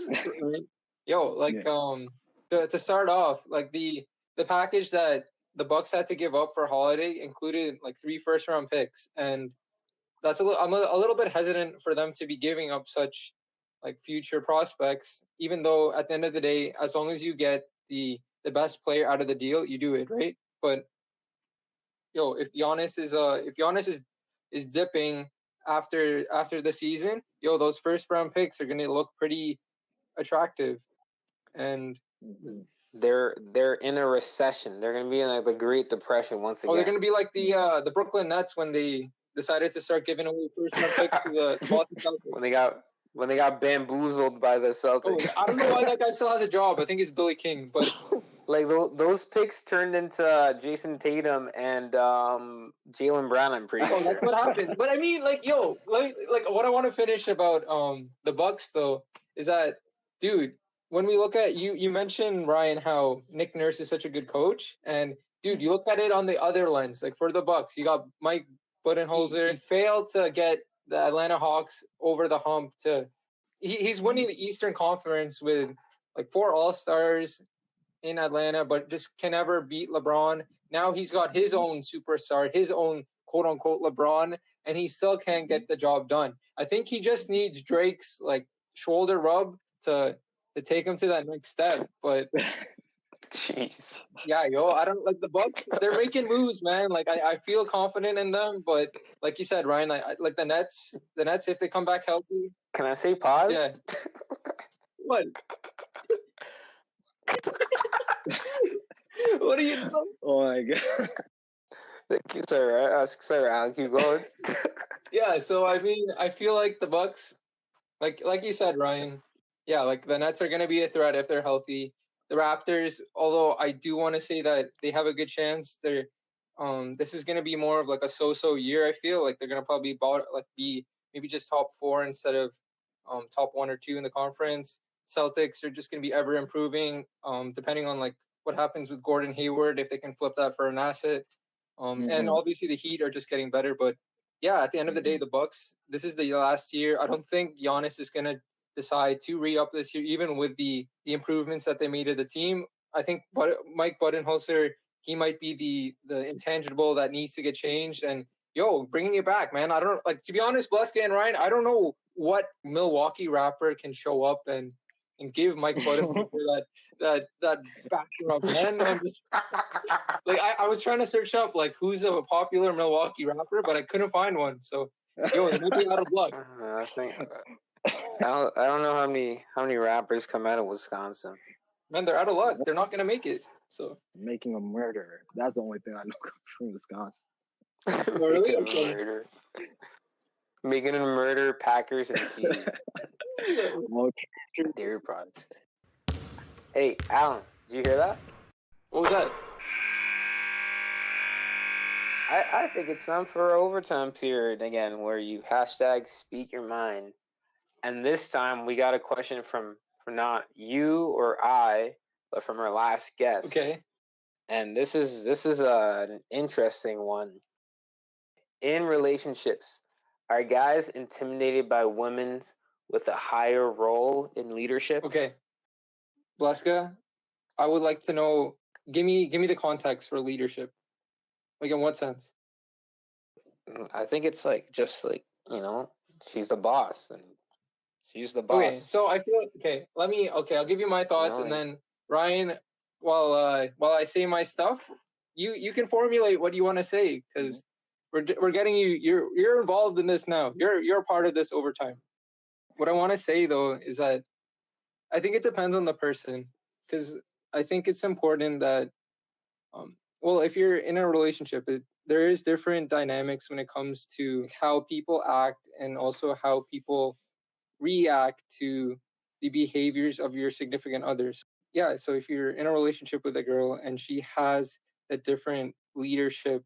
Nets. Yo, like to start off, like the package that the Bucks had to give up for Holiday included like 3 first-round picks, and that's I'm a little bit hesitant for them to be giving up such like future prospects, even though at the end of the day, as long as you get the best player out of the deal, you do it, right? But yo, if Giannis is dipping after the season, yo, those first round picks are gonna look pretty attractive, and they're in a recession. They're gonna be in like the Great Depression once again. Oh, they're gonna be like the Brooklyn Nets when they decided to start giving away first round picks to the Boston Celtics. When they got bamboozled by the Celtics. Oh, I don't know why that guy still has a job. I think it's Billy King, but like those picks turned into Jason Tatum and Jaylen Brown. I'm pretty sure. That's what happened. But I mean, like, yo, like what I want to finish about the Bucks though is that, dude, when we look at you mentioned, Ryan, how Nick Nurse is such a good coach, and dude, you look at it on the other lens. Like for the Bucks, you got Mike Budenholzer. He failed to get the Atlanta Hawks over the hump. He's winning the Eastern Conference with like 4 All-Stars in Atlanta, but just can never beat LeBron. Now he's got his own superstar, his own quote-unquote LeBron, and he still can't get the job done. I think he just needs Drake's like shoulder rub to take him to that next step. But jeez, yeah, yo, I don't like the Bucks. They're making moves, man. Like I feel confident in them, but like you said, Ryan, like the Nets, if they come back healthy. Can I say pause? Yeah. What? What are you doing? Oh my god. Sorry, Al, keep going. Yeah, so I mean, I feel like the Bucks, like you said, Ryan, yeah, like the Nets are gonna be a threat if they're healthy. The Raptors, although I do want to say that they have a good chance, this is gonna be more of like a so-so year. I feel like they're gonna probably be maybe just top 4 instead of top 1 or 2 in the conference. Celtics are just gonna be ever improving, depending on like what happens with Gordon Hayward, if they can flip that for an asset. And obviously the Heat are just getting better, but yeah, at the end of the day, the Bucks, this is the last year. I don't think Giannis is gonna decide to re-up this year, even with the improvements that they made to the team. I think Mike Budenholzer, he might be the intangible that needs to get changed. And yo, bringing it back, man. I don't like, to be honest, Bleska and Ryan, I don't know what Milwaukee rapper can show up and give Mike Budenholzer that backdrop, man. I'm just like I was trying to search up like who's a popular Milwaukee rapper, but I couldn't find one. So yo, it might be out of luck. I think I don't know how many rappers come out of Wisconsin. Man, they're out of luck. They're not gonna make it. So making a murder. That's the only thing I know from Wisconsin. Really? Murder. Making a murder, Packers and cheese. Dairy products. Hey, Alan, did you hear that? What was that? I think it's time for our overtime period again, where you #speak your mind. And this time we got a question from not you or I, but from our last guest. Okay. And this is an interesting one. In relationships, are guys intimidated by women with a higher role in leadership? Okay. Bleska, I would like to know, give me the context for leadership. Like in what sense? I think it's like just like, she's the boss and she's the boss. Okay, so I feel I'll give you my thoughts, and then Ryan, while I say my stuff, you can formulate what you want to say, because we're getting you're involved in this now. You're a part of this overtime. What I want to say though is that I think it depends on the person, because I think it's important that if you're in a relationship, there is different dynamics when it comes to how people act and also how people react to the behaviors of your significant others. Yeah, so if you're in a relationship with a girl and she has a different leadership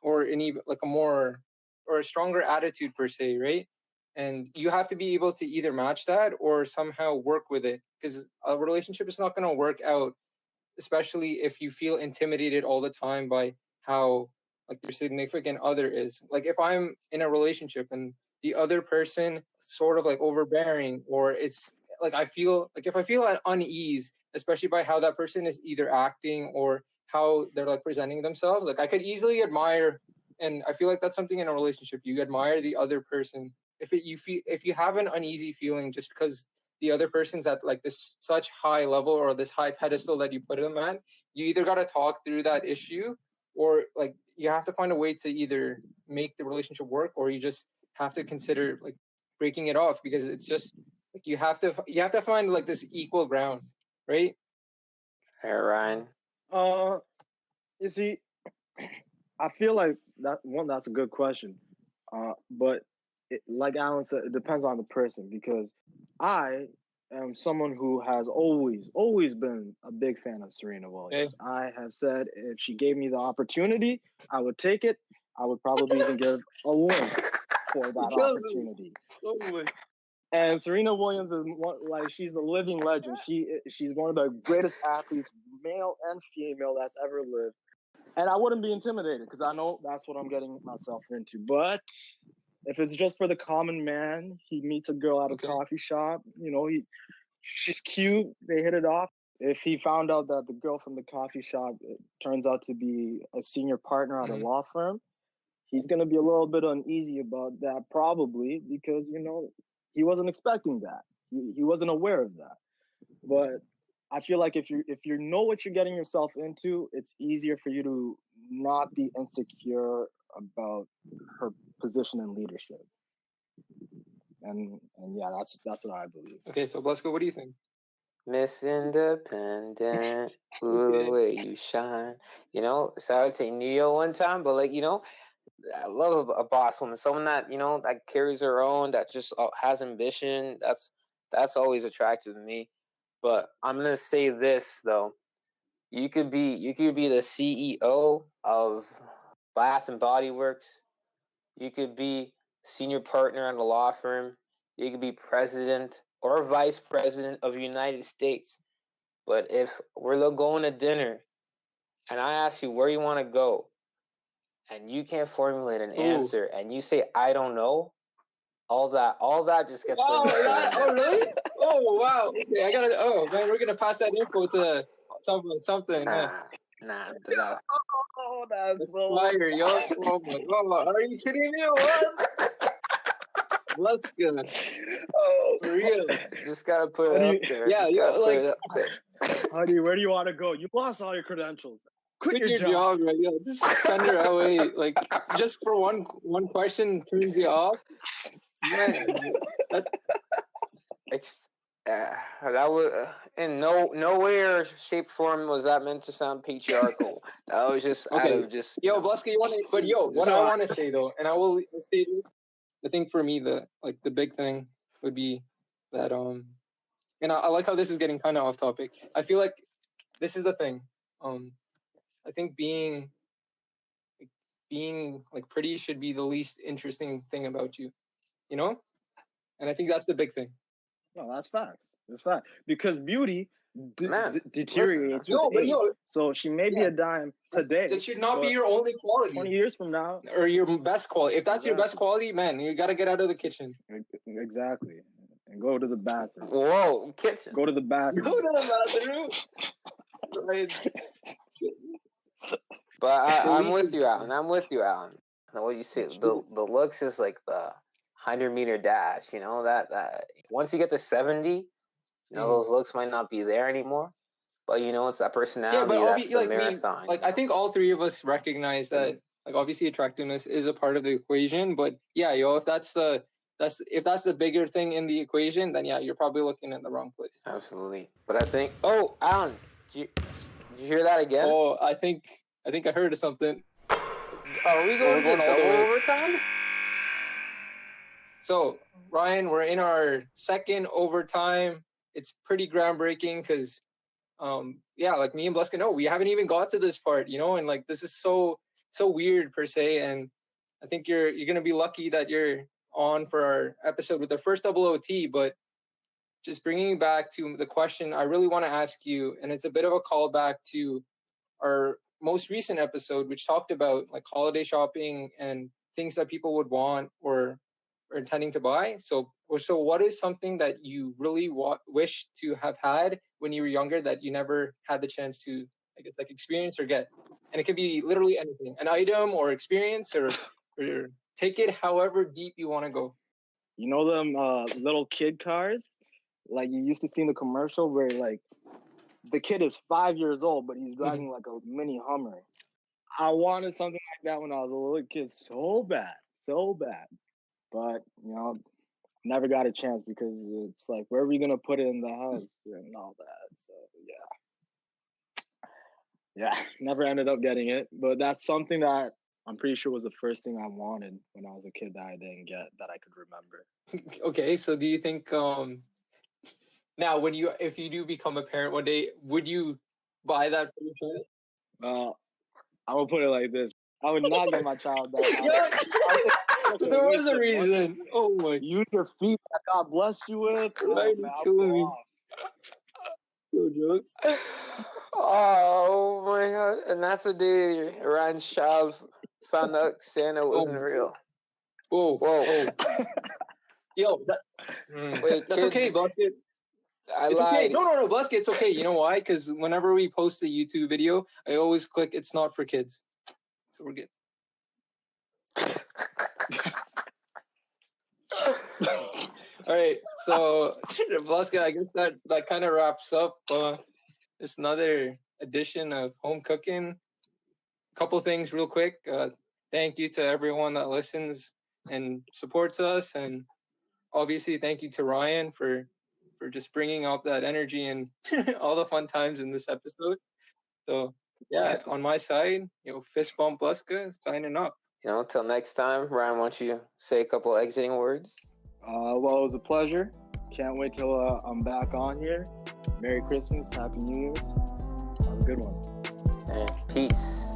or even like a stronger attitude per se, right? And you have to be able to either match that or somehow work with it, because a relationship is not going to work out, especially if you feel intimidated all the time by how like your significant other is. Like if I'm in a relationship and the other person sort of like overbearing, or it's like I feel like if I feel at unease, especially by how that person is either acting or how they're like presenting themselves, like I could easily admire, and I feel like that's something in a relationship, you admire the other person. If you have an uneasy feeling just because the other person's at like this such high level or this high pedestal that you put them at, you either got to talk through that issue, or like you have to find a way to either make the relationship work, or you just have to consider like breaking it off, because it's just like you have to find like this equal ground, right? Hey, Ryan. You see, I feel like that's a good question. But like Alan said, it depends on the person, because I am someone who has always been a big fan of Serena Williams. Okay. I have said if she gave me the opportunity, I would take it. I would probably even give a link for that opportunity. And Serena Williams is she's a living legend. She's one of the greatest athletes, male and female, that's ever lived. And I wouldn't be intimidated, because I know that's what I'm getting myself into. But if it's just for the common man, he meets a girl at a coffee shop, she's cute, they hit it off. If he found out that the girl from the coffee shop turns out to be a senior partner at a law firm, he's going to be a little bit uneasy about that, probably, because, he wasn't expecting that. He wasn't aware of that. But I feel like if you know what you're getting yourself into, it's easier for you to not be insecure about her position in leadership. And yeah, that's what I believe. Okay, so Blasco, what do you think? Miss Independent, ooh, the way you shine. So I would say Neo one time, but I love a boss woman, someone that that carries her own, that just has ambition. That's always attractive to me. But I'm gonna say this though: you could be the CEO of Bath and Body Works. You could be senior partner at a law firm. You could be president or vice president of the United States. But if we're going to dinner and I ask you where you want to go, and you can't formulate an answer, and you say I don't know, all that just gets. Oh really? Oh wow. Okay, I gotta. Oh man, we're gonna pass that info to something. Nah. Oh, that's so fire, yo! Oh my god, are you kidding me? What? Let's go. Oh, for real. Just gotta put it up there. Yeah, Honey, where do you want to go? You lost all your credentials. Quit your job, right? Yeah, just send her away. Like just for one question turns you off. Man, that's. That was in no way or shape form was that meant to sound patriarchal. That was just out of just. Yo, Blasco, you want to? But what I want to say though, and I will say this: I think for me, the big thing would be that and I like how this is getting kind of off topic. I feel like this is the thing. I think being like pretty should be the least interesting thing about you, and I think that's the big thing. No, that's fact. That's fact. Because beauty deteriorates with age. So she may be a dime today. This should not be your only quality. 20 years from now. Or your best quality. If that's your best quality, man, you got to get out of the kitchen. Exactly. And go to the bathroom. Whoa, kitchen. Go to the bathroom. Go to the bathroom. But I'm with you, Alan. What you say, the looks is like the 100-meter dash. That once you get to 70, those looks might not be there anymore. But it's that personality. Yeah, that's the marathon. I think all three of us recognize that. Like obviously, attractiveness is a part of the equation. But yeah, if that's the bigger thing in the equation, then yeah, you're probably looking in the wrong place. Absolutely. But I think. Oh, Alan, did you hear that again? Oh, I think I heard of something. Are we going double overtime? So, Ryan, we're in our second overtime. It's pretty groundbreaking because, like me and Blasco, we haven't even got to this part, and like this is so weird per se. And I think you're gonna be lucky that you're on for our episode with the first double OT. But just bringing back to the question I really want to ask you, and it's a bit of a callback to our most recent episode, which talked about like holiday shopping and things that people would want or intending to buy. So So what is something that you really wish to have had when you were younger that you never had the chance to, I guess, like experience or get? And it could be literally anything, an item or experience, or take it however deep you want to go. You know them little kid cars? Like you used to see in the commercial where like the kid is 5 years old, but he's driving like a mini Hummer. I wanted something like that when I was a little kid so bad. But, you know, never got a chance because it's like, where are we going to put it in the house and all that? So, yeah, never ended up getting it. But that's something that I'm pretty sure was the first thing I wanted when I was a kid that I didn't get that I could remember. Okay, so do you think now if you do become a parent one day, would you buy that for your child? Well, I will put it like this: I would not get my child that. There was a reason. Oh my! Use your feet that God blessed you with. Right, killing me. No jokes. Oh my god! And that's the day Ryan's child found out Santa wasn't real. Whoa! Yo, wait, that's okay, Busket. It's okay. No, Busket. It's okay. You know why? Because whenever we post a YouTube video, I always click "It's not for kids," so we're good. All right, so Busket, I guess that kind of wraps up this another edition of Home Cooking. Couple things real quick. Thank you to everyone that listens and supports us, and obviously thank you to Ryan for just bringing up that energy and all the fun times in this episode. So yeah, on my side, fist bump Buska signing up. Till next time, Ryan, why don't you say a couple exiting words? Well, it was a pleasure. Can't wait till I'm back on here. Merry Christmas, Happy New Year's. Have a good one. And peace.